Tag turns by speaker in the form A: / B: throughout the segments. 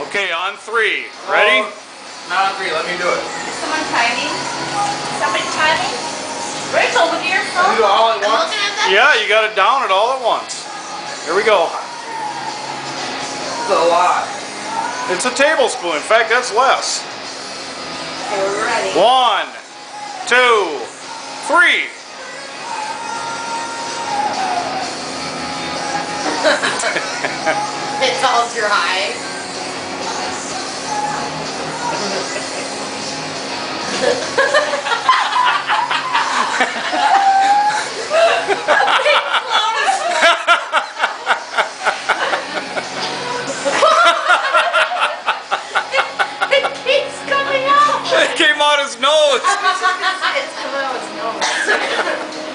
A: Okay, on 3. Ready?
B: Not on 3. Let me do it.
C: Is someone timing? Somebody timing? Rachel, look at your phone.
B: Do it all at
C: I'm
B: once?
C: looking at that.
A: Yeah, you got it down it all at once. Here we go.
B: That's a lot.
A: It's a tablespoon. In fact, that's less.
C: Okay, we're ready.
A: 1, 2, 3.
C: It's all dry. It keeps coming out.
A: It came out his nose.
C: It's coming out his nose.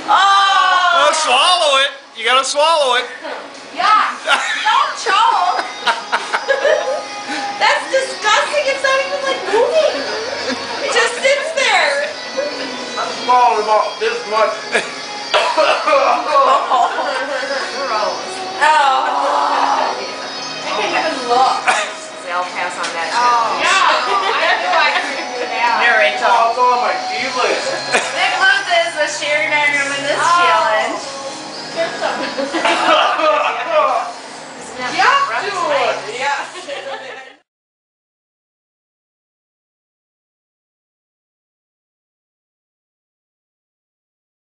A: Oh, swallow it. You gotta swallow it.
C: Yeah. Don't choke. That's disgusting. It's not even like moving. It just sits there.
B: I swallowed about this much.
C: Gross. Oh. I can't even look.
D: They'll pass on that.
C: Oh. Yeah. I knew I couldn't do that.
D: There, Rachel.
B: Oh, it's on my D-list.
D: Nick loses, but Sherry and I are in this challenge.
C: Get some.